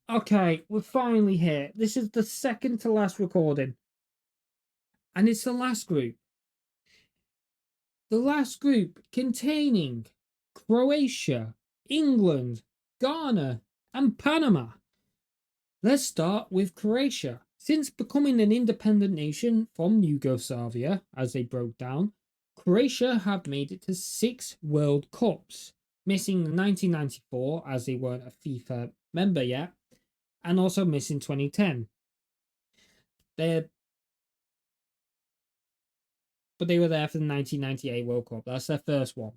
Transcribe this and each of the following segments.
Okay, we're finally here. This is the second to last recording, and it's the last group. The last group containing Croatia, England, Ghana, and Panama. Let's start with Croatia. Since becoming an independent nation from Yugoslavia, as they broke down, Croatia have made it to 6 World Cups, missing 1994 as they weren't a FIFA member yet, and also missing 2010. They're but they were there for the 1998 World Cup. That's their first one.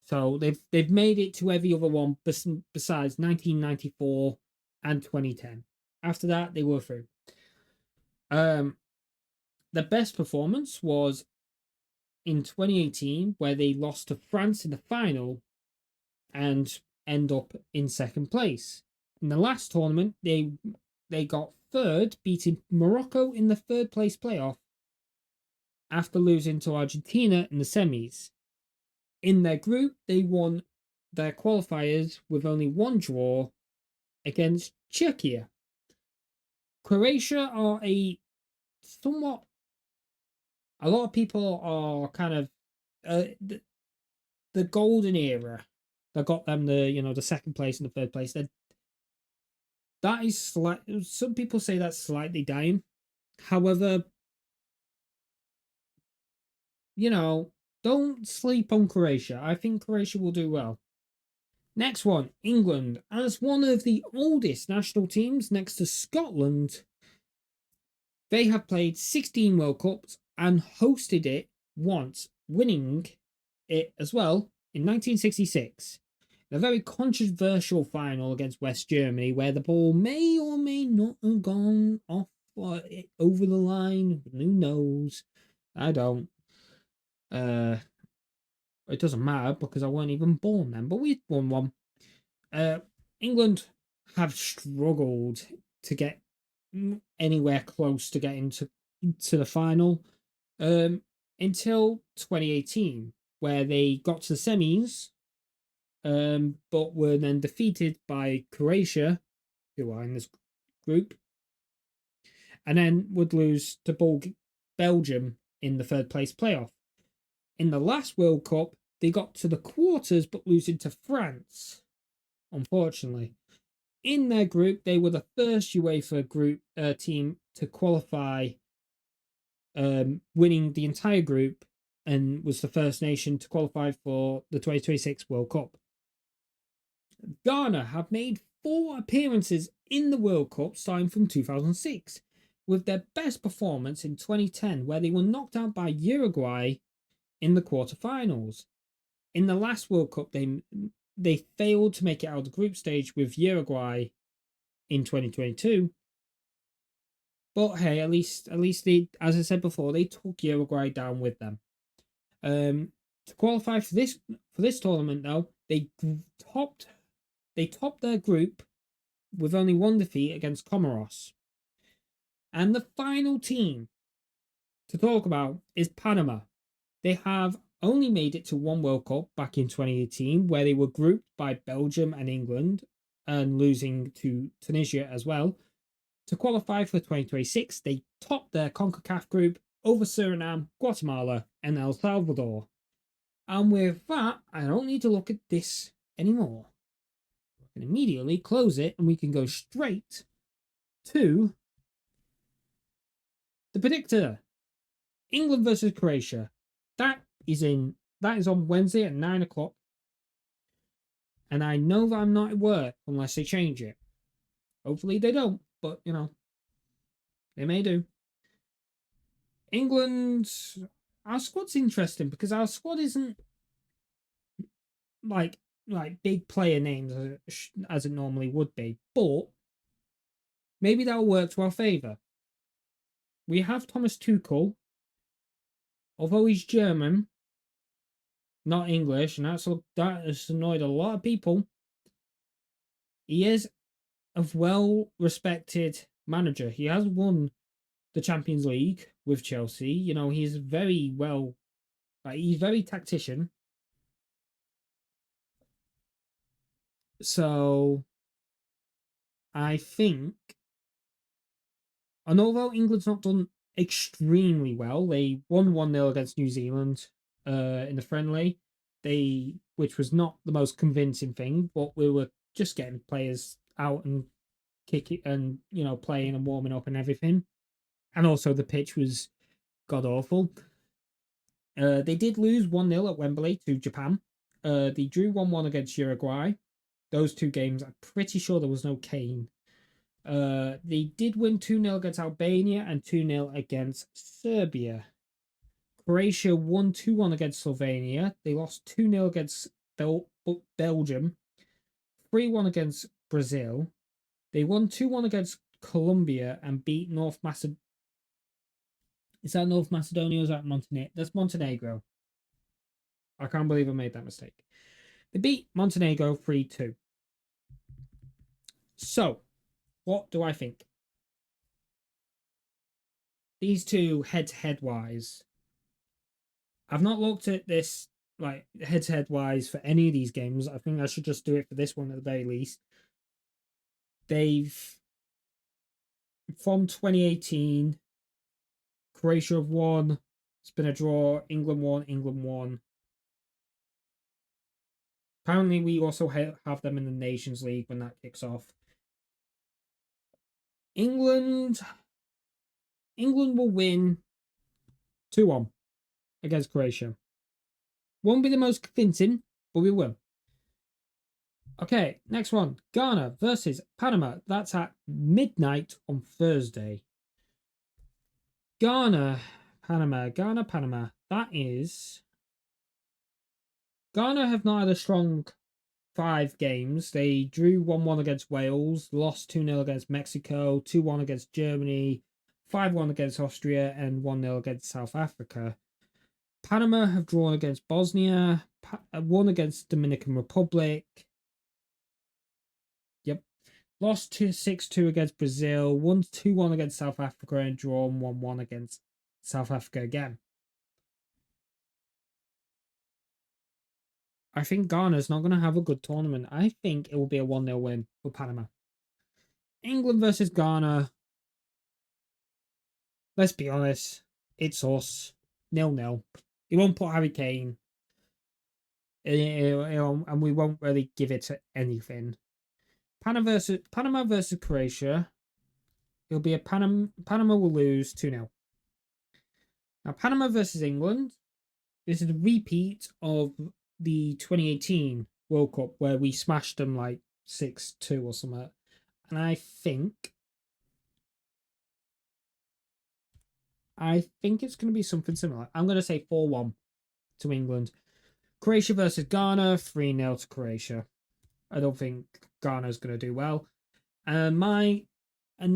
So they've made it to every other one besides 1994 and 2010. After that, they were through. The best performance was in 2018, where they lost to France in the final and end up in second place. In the last tournament, they got third, beating Morocco in the third place playoff after losing to Argentina in the semis. In their group, they won their qualifiers with only one draw against Czechia. Croatia are a lot of people are kind of the golden era that got them the second place and the third place. That is some people say that's slightly dying. However, don't sleep on Croatia. I think Croatia will do well. Next one, England. As one of the oldest national teams next to Scotland, they have played 16 World Cups and hosted it once, winning it as well in 1966. A very controversial final against West Germany, where the ball may or may not have gone off over the line. Who knows? I don't. It doesn't matter because I weren't even born then, but we won one. England have struggled to get anywhere close to getting to the final until 2018, where they got to the semis, but were then defeated by Croatia, who are in this group, and then would lose to Belgium in the third place playoff. In the last World Cup, they got to the quarters but losing to France, unfortunately. In their group, they were the first UEFA group team to qualify, winning the entire group, and was the first nation to qualify for the 2026 World Cup. Ghana have made 4 appearances in the World Cup starting from 2006, with their best performance in 2010, where they were knocked out by Uruguay in the quarterfinals. In the last World Cup, they failed to make it out of the group stage with Uruguay in 2022. But hey, at least they, as I said before, they took Uruguay down with them. To qualify for this tournament, though, they topped their group with only one defeat against Comoros. And the final team to talk about is Panama. They have only made it to one World Cup back in 2018, where they were grouped by Belgium and England and losing to Tunisia as well. To qualify for 2026, they topped their CONCACAF group over Suriname, Guatemala, and El Salvador. And with that, I don't need to look at this anymore. I can immediately close it and we can go straight to the predictor. England versus Croatia. That is on Wednesday at 9 o'clock. And I know that I'm not at work unless they change it. Hopefully they don't, but they may do. England, our squad's interesting because our squad isn't like big player names as it normally would be, but maybe that'll work to our favour. We have Thomas Tuchel, although he's German, not English, and that has annoyed a lot of people. He is a well-respected manager. He has won the Champions League with Chelsea. He's very well, he's very tactician. So I think, and although England's not done extremely well, they won 1-0 against New Zealand in the friendly. Which was not the most convincing thing, but we were just getting players out and kicking and playing and warming up and everything. And also the pitch was god awful. They did lose 1-0 at Wembley to Japan. They drew 1-1 against Uruguay. Those two games, I'm pretty sure there was no Kane. They did win 2-0 against Albania and 2-0 against Serbia. Croatia won 2-1 against Slovenia. They lost 2-0 against Belgium. 3-1 against Brazil. They won 2-1 against Colombia and beat North Macedonia. Is that North Macedonia or is that Montenegro? That's Montenegro. I can't believe I made that mistake. They beat Montenegro 3-2. So, what do I think? These two head-to-head wise, I've not looked at this like head-to-head wise for any of these games. I think I should just do it for this one at the very least. They've, from 2018, Croatia have won. It's been a draw. England won. Apparently, we also have them in the Nations League when that kicks off. England will win 2-1 against Croatia. Won't be the most convincing, but we will. Okay, next one. Ghana versus Panama. That's at midnight on Thursday. Ghana, Panama. That is... Ghana have not had a strong 5 games. They drew 1-1 against Wales, lost 2-0 against Mexico, 2-1 against Germany, 5-1 against Austria, and 1-0 against South Africa. Panama have drawn against Bosnia, won against Dominican Republic. Yep. Lost 6-2 against Brazil, won 2-1 against South Africa, and drawn 1-1 against South Africa again. I think Ghana's not going to have a good tournament. I think it will be a 1-0 win for Panama. England versus Ghana. Let's be honest. It's us. 0-0. He won't put Harry Kane. And we won't really give it to anything. Panama versus Croatia. It'll be a Panama will lose 2-0. Now, Panama versus England. This is a repeat of the 2018 World Cup where we smashed them like 6-2 or something. And I think it's going to be something similar. I'm going to say 4-1 to England. Croatia versus Ghana, 3-0 to Croatia. I don't think Ghana's going to do well. And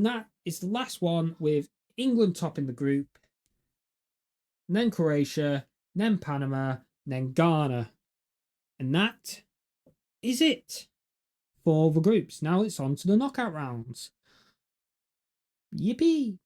that is the last one with England topping the group. And then Croatia, then Panama, then Ghana. And that is it for the groups. Now it's on to the knockout rounds. Yippee!